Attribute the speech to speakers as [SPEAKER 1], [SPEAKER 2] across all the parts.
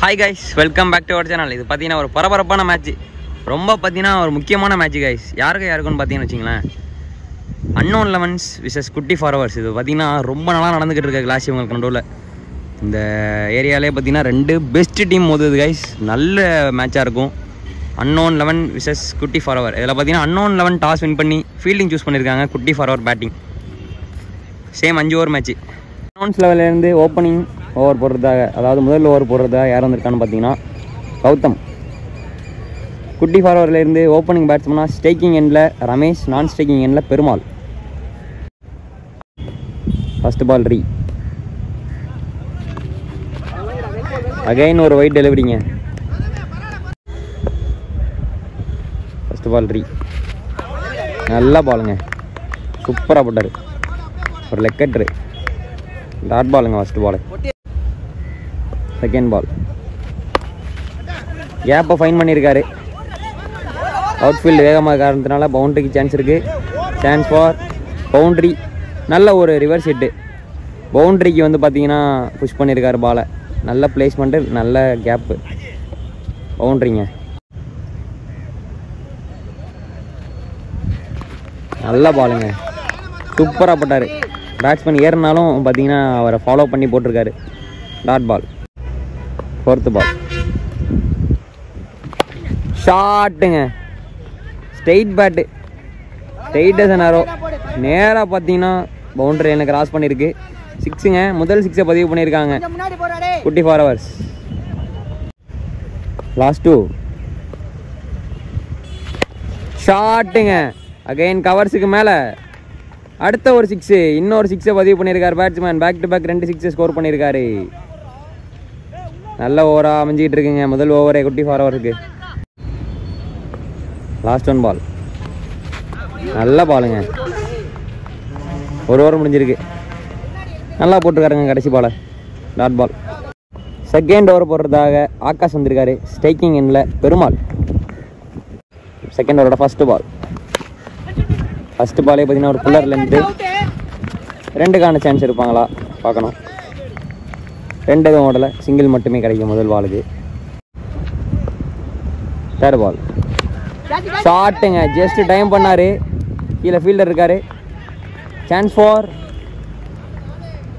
[SPEAKER 1] Hi guys, welcome back to our channel. இது பார்த்தீங்கன்னா ஒரு பரபரப்பான மேட்ச், ரொம்ப பார்த்தீங்கன்னா ஒரு முக்கியமான மேட்ச் கைஸ். யாருக்குன்னு பார்த்தீங்கன்னு வச்சிங்களேன், அன்னோன் லெவன்ஸ் விசஸ் குட்டி ஃபார்வர்ஸ். இது பார்த்தீங்கன்னா ரொம்ப நாளாக நடந்துக்கிட்டு இருக்க கிளாஸ் இவங்களுக்கு நடுவில். இந்த ஏரியாலே பார்த்தீங்கன்னா ரெண்டு பெஸ்ட் டீம் மோதுது கைஸ். நல்ல மேட்சாக இருக்கும். அன்னோன் லெவன் விசஸ் குட்டி ஃபார்வர். இதில் பார்த்தீங்கன்னா அன்னோன் லெவன் டாஸ் வின் பண்ணி ஃபீல்டிங் சூஸ் பண்ணியிருக்காங்க, Kutti forward batting. Same 5 over match. Unknowns லெவலேருந்து ஓப்பனிங் ஓவர் போடுறதாக, அதாவது முதல் ஓவர் போடுறதாக யார் வந்திருக்கான்னு பார்த்தீங்கன்னா கௌதம். குட்டி ஃபார்வர்லேருந்து ஓப்பனிங் பேட்ஸ்மனாக ஸ்டேக்கிங் எண்டில் ரமேஷ், நான் ஸ்டேக்கிங் எண்டில் பெருமாள். ஃபர்ஸ்ட் பால் ரீ, அகைன் ஒரு வைட் டெலிவரிங்க. ஃபர்ஸ்ட் பால் ரீ, நல்லா பாலுங்க, சூப்பராக போட்டார். ஒரு லெக்கெட்ரு, டாட் பாலுங்க. First ball. செகண்ட் பால் கேப்பை ஃபைன் பண்ணியிருக்காரு. அவுட்ஃபீல்டு வேகமாக காரணத்தினால பவுண்டரிக்கு சான்ஸ் இருக்குது. Chance for boundary. நல்ல ஒரு ரிவர்ஸ் ஹிட்டு. பவுண்ட்ரிக்கு வந்து பார்த்தீங்கன்னா புஷ் பண்ணியிருக்காரு பாலை. நல்ல பிளேஸ்மெண்ட்டு, நல்ல கேப்பு. பவுண்ட்ரிங்க, நல்ல பாலுங்க, சூப்பராக போட்டார். பேட்ஸ்மேன் ஏறினாலும் பார்த்தீங்கன்னா அவரை ஃபாலோ பண்ணி போட்டிருக்காரு. Dot ball. ஃபோர்த்து பால் ஷாட்டுங்க, straight bat, straight as an arrow. நேராக பார்த்தீங்கன்னா பவுண்டரி லைனை கிராஸ் பண்ணியிருக்கு. 6ங்க, முதல் 6 பதிவு பண்ணியிருக்காங்க குட்டி ஃபார்வர்ஸ். லாஸ்ட் 2 ஷாட்டுங்க, அகைன் கவர்ஸுக்கு மேலே அடுத்த ஒரு 6, இன்னொரு 6 பதிவு பண்ணியிருக்காரு batsman. Back to back 2 6 score பண்ணியிருக்காரு. நல்ல ஓவராக அமைஞ்சிக்கிட்டு இருக்குங்க முதல் ஓவரே குட்டி ஃபார்வருக்கு. லாஸ்ட் 1 பால், நல்ல பாலுங்க. ஒரு ஓவர் முடிஞ்சிருக்கு. நல்லா போட்டிருக்காருங்க கடைசி பாலை. Dot ball. செகண்ட் ஓவர் போடுறதாக ஆகாஷ் வந்திருக்காரு, ஸ்ட்ரைக்கிங் எண்டில் பெருமாள். செகண்ட் ஓவரோட ஃபர்ஸ்ட் பால். ஃபர்ஸ்ட் பாலே பார்த்தீங்கன்னா ஒரு புல்லர்லேருந்து 2க்கான சான்ஸ் இருப்பாங்களா பார்க்கணும். 2 எதுவும் ஓடலை, சிங்கிள் மட்டுமே கிடைக்கும் முதல் பாலுக்கு. தேர்ட் பால் ஷாட்டுங்க, ஜஸ்ட் டைம் பண்ணார். கீழே ஃபீல்டர் இருக்கார். Chance for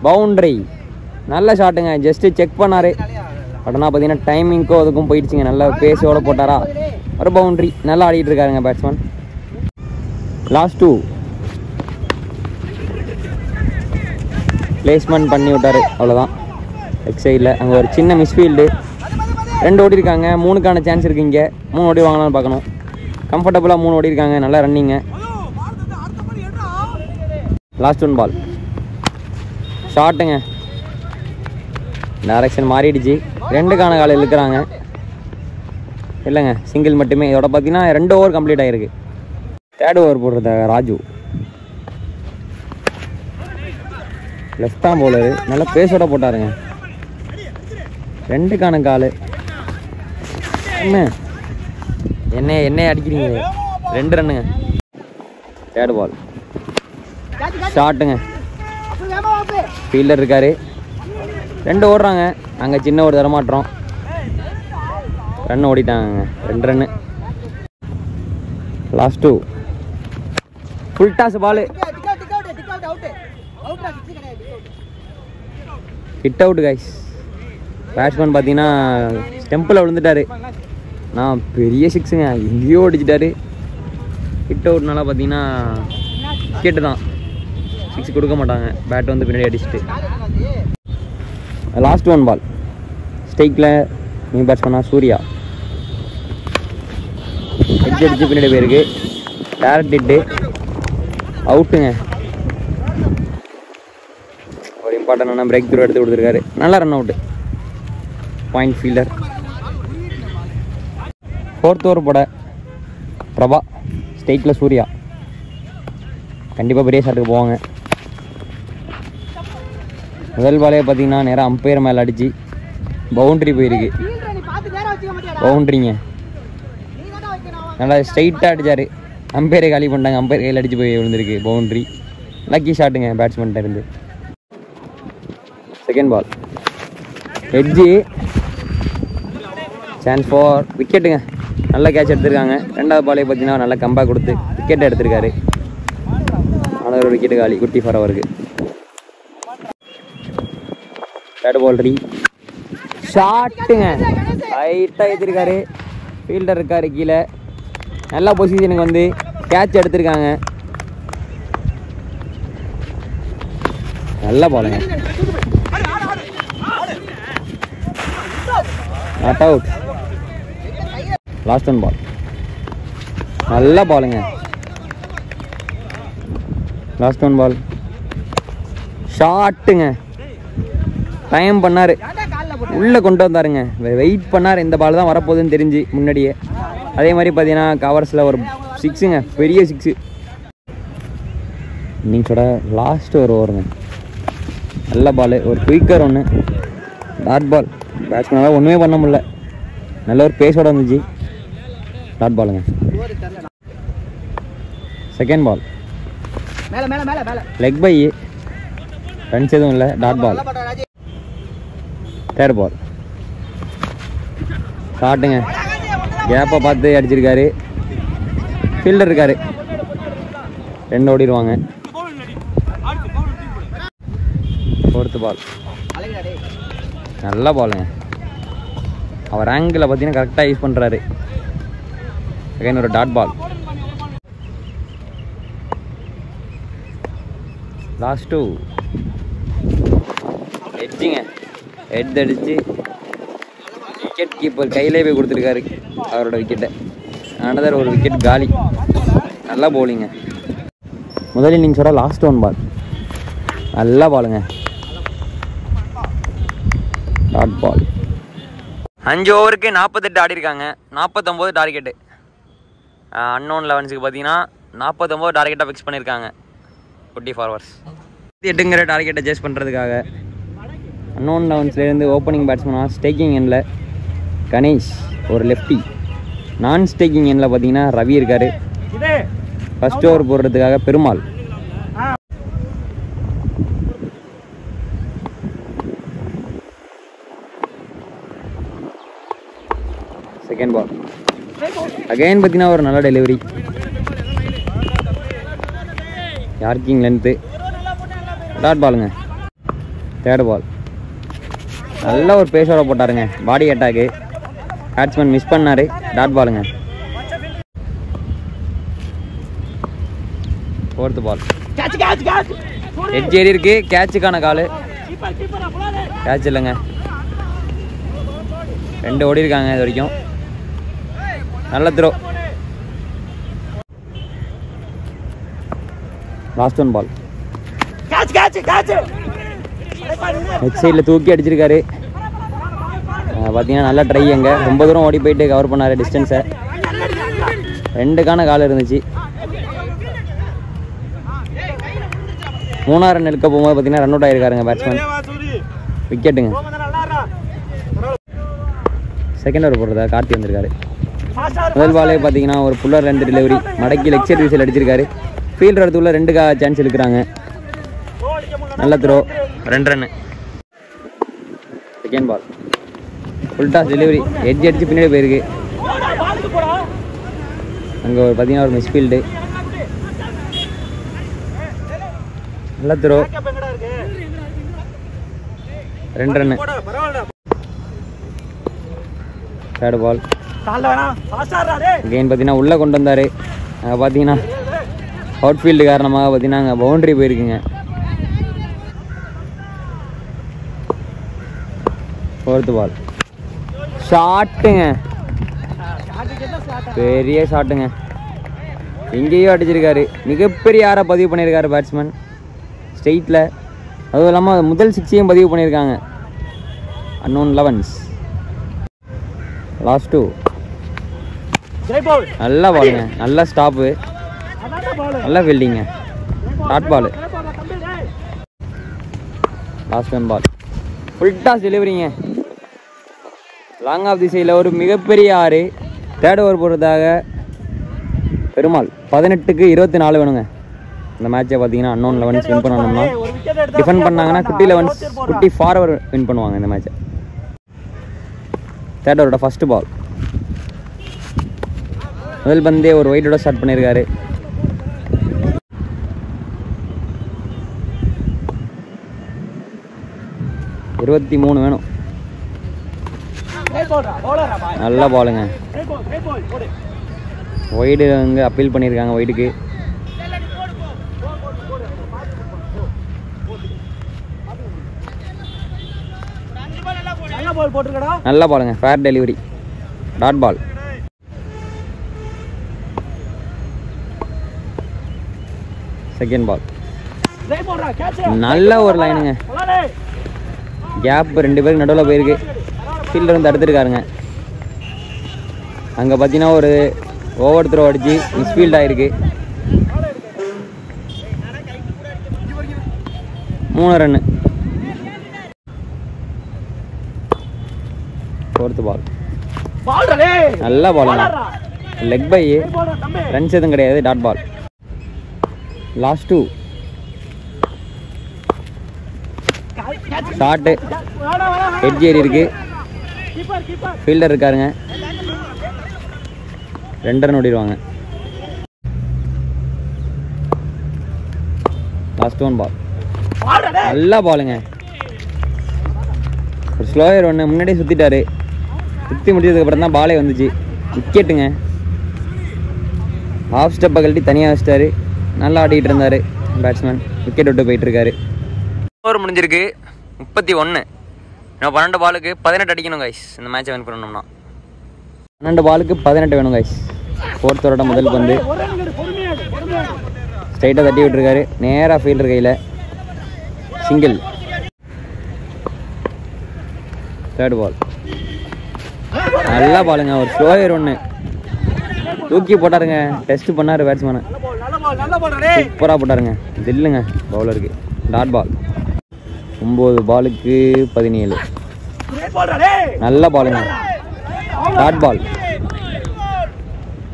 [SPEAKER 1] boundary. நல்ல ஷாட்டுங்க, ஜஸ்ட்டு செக் பண்ணார். பட் ஆனால் பார்த்தீங்கன்னா டைமிங்க்கும் அதுக்கும் போயிடுச்சுங்க. நல்லா பேஸோடு போட்டாரா, ஒரு பவுண்ட்ரி. நல்லா ஆடிட்டு இருக்காருங்க பேட்ஸ்மேன். லாஸ்ட் 2 பிளேஸ்மெண்ட் பண்ணி விட்டார், அவ்வளோதான். எக்ஸைடில் அங்கே ஒரு சின்ன மிஸ்ஃபீல்டு. 2 ஓடி இருக்காங்க, 3க்கான சான்ஸ் இருக்குது. இங்கே 3 ஓடி வாங்கலாம்னு பார்க்கணும். கம்ஃபர்டபுளாக 3 ஓடி இருக்காங்க, நல்லா ரன்னிங்க. லாஸ்ட் 1 பால் ஷாட்டுங்க, டைரக்ஷன் மாறிடுச்சு. 2க்கான காலை இழுக்கிறாங்க. இல்லைங்க, சிங்கிள் மட்டுமே. இதோட பார்த்தீங்கன்னா 2 ஓவர் கம்ப்ளீட் ஆகிருக்கு. தேர்ட் ஓவர் போடுறத ராஜு, லெஃப்ட் ஆம் பவுலரு. நல்லா பேஸோட போட்டாருங்க. 2க்கான காலு. என்ன அடிக்கிறீங்க? 2 ரன்னுங்க. தேர்ட் பால் ஷாட்டுங்க, ஃபீல்டர் இருக்காரு. 2 ஓடுறாங்க. அங்கே சின்ன ஒரு தரமாட்டோம். ரன் ஓடிட்டாங்க, 2 ரன்னு. Last 2 full toss ball, hit out guys. Batsman பார்த்தீங்கன்னா ஸ்டெம்பில் விழுந்துட்டார். நான் பெரிய 6ங்க, எங்கேயோ அடிச்சிட்டாரு. ஹிட் அவுட்னால பார்த்தீங்கன்னா விக்கெட்டு தான், 6 கொடுக்க மாட்டாங்க. பேட் வந்து பின்னாடி அடிச்சுட்டு. லாஸ்ட் 1 பால் ஸ்ட்ரைக்கில் நியூ பேட்ஸ்மேனாக சூர்யா. எட்ஜ் அடிச்சு பின்னாடி போயிருக்கு. டேரக்ட் ஹிட்டு, அவுட்டுங்க. ஒரு இம்பார்ட்டண்டான பிரேக் த்ரூ எடுத்து கொடுத்துருக்காரு. நல்லா run out. Point fielder. 4th over போட பிரபா, ஸ்ட்ரைக்கில் சூர்யா. கண்டிப்பாக பெரிய ஷாட்டுக்கு போவாங்க. முதல் பாலே பார்த்தீங்கன்னா நேராக அம்பையர் மேலே அடித்து பவுண்ட்ரி போயிருக்கு. பவுண்ட்ரிங்க, நல்லா ஸ்ட்ரைட்டாக அடித்தார். அம்பையரை காலி பண்ணிட்டாங்க. அம்பையர் கையில் அடித்து போய் விழுந்திருக்கு பவுண்ட்ரி. லக்கி ஷாட்டுங்க பேட்ஸ்மேன்ட்ட இருந்து. செகண்ட் பால் எட்ஜி சான்ஸ் ஃபார் விக்கெட்டுங்க. நல்ல கேட்ச் எடுத்திருக்காங்க. ரெண்டாவது பாலே பார்த்தீங்கன்னா நல்ல கம்பேக் கொடுத்து விக்கெட் எடுத்திருக்காரு. ஆனால் ஒரு விக்கெட்டு காலி குட்டி ஃபார்வருக்கு. தேர்ட் பால் 3 ஷாட்டுங்க. ஹைட்டாக ஏற்றிருக்காரு. ஃபீல்டர் இருக்காரு கீழே. நல்ல பொசிஷனுக்கு வந்து கேட்ச் எடுத்திருக்காங்க. நல்ல பாலுங்க. Not out. Last one ball. நல்ல பாலுங்க. லாஸ்ட் ஒன் பால் ஷாட்டுங்க. டைம் பண்ணார், உள்ளே கொண்டு வந்தாருங்க. வெயிட் பண்ணார், இந்த பால் தான் வரப்போகுதுன்னு தெரிஞ்சு முன்னாடியே. அதே மாதிரி பார்த்தீங்கன்னா கவர்ஸில் ஒரு 6ங்க, பெரிய 6. இன்னிங்ஸோட லாஸ்ட் ஒரு ஓவருங்க. நல்ல பால், ஒரு குயிக்கர் ஒன்று. Dot ball. பேட்ஸ்மேனால் ஒன்றுமே பண்ண முடியல. நல்ல ஒரு பேஸோட வந்துச்சு. டாட் பாலுங்க. Second ball leg bye, runs எதுவும் இல்லை. Dot ball. தேர்ட் பால் ஷாட்டுங்க. கேப்பை பார்த்து அடிச்சிருக்காரு. ஃபீல்டர் இருக்காரு, 2 ஓடிடுவாங்க. ஃபோர்த்து பால் நல்ல பாலுங்க. அவர் ஆங்கிளில் பார்த்தீங்கன்னா கரெக்டாக யூஸ் பண்ணுறாரு. செகண்ட் ஒரு டாட் பால். லாஸ்ட் 2 எட்ஜிங்க. ஹெட் அடித்து விக்கெட் கீப்பர் கையிலே போய் கொடுத்துருக்காரு அவரோட விக்கெட்டை. அனதர் ஒரு விக்கெட் காலி. நல்லா போலிங்க. முதல் இன்னிங்ஸோட லாஸ்ட் ஒன் பால். நல்லா பாலுங்க. டாட் பால். 5 ஓவருக்கு 48 ஆடி இருக்காங்க. 49 டார்கெட்டு. அன்னோன் லெவன்ஸுக்கு பார்த்தீங்கன்னா 49 டார்கெட்டாக ஃபிக்ஸ் பண்ணியிருக்காங்க குட்டி ஃபார்வர்ஸ். 8ங்கிற டார்கெட்டை சேஸ் பண்ணுறதுக்காக அன்னோன் லெவன்ஸ்லேருந்து ஓப்பனிங் பேட்ஸ்மேனாக ஸ்டேக்கிங் எண்ணில் கணேஷ் ஒரு லெஃப்டி. நான் ஸ்டேக்கிங் எண்ணில் பார்த்தீங்கன்னா ரவி இருக்கார். ஃபர்ஸ்ட் ஓவர் போடுறதுக்காக பெருமாள். செகண்ட் பால் அகைன் பார்த்தீங்கன்னா ஒரு நல்ல டெலிவரி. Yorking length. டாட் பாலுங்க. தேர்ட் பால் நல்ல ஒரு பேஸோட போட்டாருங்க. Body attack. பேட்ஸ்மேன் மிஸ் பண்ணார். டாட் பாலுங்க. ஃபோர்த்து பால் எட்ஜ் ஏறி இருக்கு. கேட்சுக்கான கால். கேட்ச் இல்லைங்க. 2 ஓடி இருக்காங்க இது வரைக்கும். நல்ல throw. Last one ball head சைடில் தூக்கி அடிச்சிருக்காரு. பார்த்தீங்கன்னா நல்லா ட்ரை. அங்கே ரொம்ப தூரம் ஓடி போயிட்டு கவர் பண்ணார் டிஸ்டன்ஸை. 2க்கான கால் இருந்துச்சு. 3ஆம் ரன் எடுக்க போகும்போது பார்த்தீங்கன்னா ரன் அவுட் ஆகிருக்காருங்க பேட்ஸ்மேன். விக்கெட்டுங்க. செகண்ட் ஓவர் போடுறதா கார்த்தி வந்திருக்காரு. முதல் பாலே பார்த்தீங்கன்னா ஒரு புல்லர் லென்த் டெலிவரி. மடக்கி லெக் சைட் வீசில் அடிச்சிருக்காரு. ஃபீல்டர் இடத்துக்குள்ள 2 சான்ஸ் எடுக்கிறாங்க. நல்ல throw. 2 run. Second ball full toss delivery. Edge அடிச்சு பின்னாடி போயிருக்கு. அங்கே ஒரு பார்த்தீங்கன்னா ஒரு மிஸ்ஃபீல்டு. நல்ல throw. 2 run. Third ball again பார்த்தீங்கன்னா உள்ளே கொண்டு வந்தார். அங்கே பார்த்தீங்கன்னா அவுட் ஃபீல்டு காரணமாக பார்த்தீங்கன்னா அங்கே பவுண்ட்ரி போயிருக்குங்க. ஃபோர்த்து பால் ஷாட்டுங்க. பெரிய ஷாட்டுங்க. எங்கேயோ அடிச்சிருக்காரு. மிகப்பெரிய ஆரை பதிவு பண்ணியிருக்காரு பேட்ஸ்மேன் ஸ்ட்ரெயிட்டில். அதுவும் இல்லாமல் முதல் 6ஐயும் பதிவு பண்ணியிருக்காங்க அன்னோன் லெவன்ஸ். லாஸ்ட் 2 நல்லா பாலுங்க. நல்ல ஸ்டாப்பு. நல்ல fielding. Dot ball. Last one ball full toss டெலிவரிங்க. லாங் ஆஃப் தி சைடில் ஒரு மிகப்பெரிய 6. தேர்ட் ஓவர் போடுறதாக பெருமாள். 18க்கு 24 வேணுங்க. இந்த மேட்சை பார்த்தீங்கன்னா அன்னோன் லெவன்ஸ் வின் பண்ணணும்னா, டிஃபெண்ட் பண்ணாங்கன்னா Kutti elevens Kutti forward win பண்ணுவாங்க இந்த மேட்சை. தேர்ட் ஓவரோட ஃபர்ஸ்ட் பால். முதல் பந்தே ஒரு ஒயிட்டோட ஸ்டார்ட் பண்ணியிருக்காரு. இருபத்தி 3 வேணும். நல்ல பாலுங்க. ஒயிடு அங்கே அப்பீல் பண்ணியிருக்காங்க ஒயிடுக்கு. நல்ல பாலுங்க. Fair delivery. Dot ball. Second ball. நல்ல ஒரு லைனுங்க. கேப் 2 பேருக்கு நடுவில் போயிருக்கு. ஃபீல்டர் வந்து தடுத்துருக்காருங்க. அங்கே பார்த்தீங்கன்னா ஒரு ஓவர் த்ரோ அடிச்சு மிஸ்ஃபீல்ட் ஆகிருக்கு. 3 ரன்னு. ஃபோர்த் பால். நல்ல பாலுங்க. Leg bye. ரன்ஸ் எதுவும் கிடையாது. Dot ball. Last 2. Short edge ஏறி இருக்கு. ஃபீல்டர் இருக்காருங்க. 2 ரன் ஓடிடுவாங்க. Last 1 ball. நல்ல பாலுங்க. ஒரு ஸ்லோயர் ஒன்று முன்னாடியே சுற்றிட்டாரு. சுற்றி முடிச்சதுக்கப்புறம் தான் பாலே வந்துச்சு. விக்கெட்டுங்க. ஹாஃப் ஸ்டெப்பை கழட்டி தனியாக வச்சிட்டாரு. நல்லா ஆடிக்கிட்டு இருந்தார் பேட்ஸ்மேன். விக்கெட் விட்டு போயிட்டுருக்காரு. ஓவர் முடிஞ்சிருக்கு. 31. இன்னும் 12 பாலுக்கு 18 அடிக்கணும் கைஸ். இந்த மேட்சை வின் பண்ணணும்னா 12 பாலுக்கு 18 வேணும் கைஸ். ஃபோர்த் ஓவரோட முதல் பந்து ஸ்ட்ரைட்டாக தட்டி விட்டுருக்காரு. நேராக ஃபீல்டர் கையில். சிங்கிள். Third ball. நல்லா பாலுங்க. ஒரு ஸ்லோயர் ஒன்று தூக்கி போட்டாருங்க. டெஸ்ட் பண்ணார் பேட்ஸ்மேனை. சூப்பராக போட்டாருங்க. தில்லுங்க பவுலருக்கு. Dot ball. 9 பாலுக்கு 17. நல்ல பாலுங்க. Dot ball.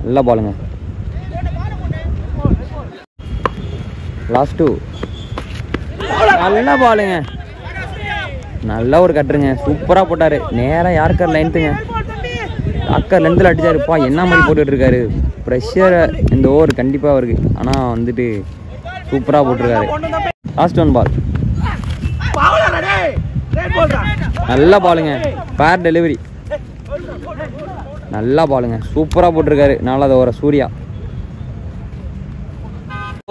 [SPEAKER 1] நல்ல பாலுங்க. லாஸ்ட் 2. நல்ல பாலுங்க. நல்ல ஒரு கட்டுருங்க. சூப்பராக போட்டார். நேராக யார்கர் லைன்த்துங்க. யார்கர் லென்த்தில் அடிச்சாருப்பா. என்ன மாதிரி போட்டுட்டு இருக்காரு. ப்ரெஷர் இந்த ஓவர் கண்டிப்பாக அவருக்கு. ஆனால் வந்துட்டு சூப்பராக போட்டிருக்காரு. Last 1 ball. நல்ல பாலுங்க. Fair delivery. நல்லா பாலுங்க. சூப்பராக போட்டிருக்காரு. 4வது ஓவரை சூர்யா.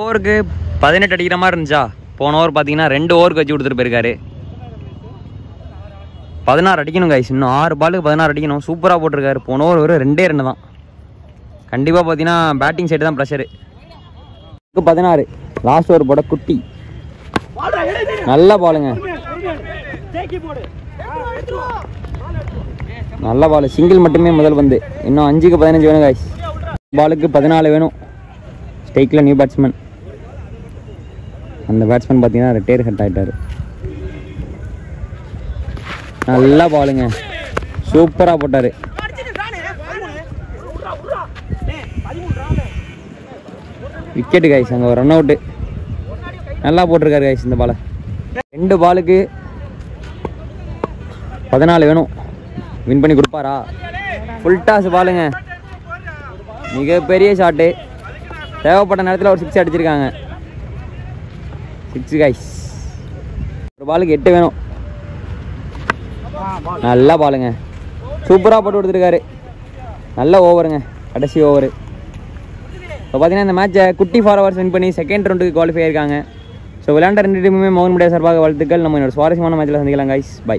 [SPEAKER 1] ஓவருக்கு 18 அடிக்கிற மாதிரி இருந்துச்சா. போன ஓவர் பார்த்தீங்கன்னா 2 ஓவருக்கு வச்சு கொடுத்துட்டு போயிருக்காரு. 16 அடிக்கணும் கைஸ். இன்னும் 6 பாலுக்கு 16 அடிக்கணும். சூப்பராக போட்டிருக்காரு. போன ஓவர் ஒரு 2 ரன் தான். கண்டிப்பாக பார்த்தீங்கன்னா பேட்டிங் சைடு தான் ப்ரெஷரு. 16. லாஸ்ட் ஓவர் போட குட்டி. நல்ல பாலுங்க. நல்ல பால். சிங்கிள் மட்டுமே முதல் பந்து. இன்னும் 5க்கு 15 வேணும் கைஸ். பாலுக்கு 14 வேணும். ஸ்ட்ரைக்கில் நியூ பேட்ஸ்மேன். அந்த பேட்ஸ்மேன் பார்த்தீங்கன்னா ரிட்டையர் ஹட் ஆகிட்டார். நல்ல பாலுங்க. சூப்பராக போட்டார். Wicket guys. அங்கே ஒரு ரன் அவுட்டு. நல்லா போட்டிருக்காரு கைஸ் இந்த பாலை. 2 பாலுக்கு 14 வேணும். வின் பண்ணி கொடுப்பாரா. ஃபுல் டாஸ் பாலுங்க. மிகப்பெரிய ஷாட்டு. தேவைப்பட்ட நேரத்தில் ஒரு 6 அடிச்சிருக்காங்க. 6 கைஸ். ஒரு பாலுக்கு 8 வேணும். நல்ல பாலுங்க. சூப்பராக போட்டு கொடுத்துருக்காரு. நல்ல ஓவருங்க. கடைசி ஓவரு. இப்போ பார்த்தீங்கன்னா இந்த மேட்சை குட்டி ஃபார்வர்ஸ் வின் பண்ணி செகண்ட் ரவுண்டுக்கு குவாலிஃபை ஆயிருக்காங்க. ஸோ விளையாண்ட 2 டீமுமே மோகன் மீடியா சார்பாக வாழ்த்துக்கள். நம்ம இன்னொரு சுவாரஸ்யமான மேட்சில் சந்திக்கலாம் கைஸ். பை.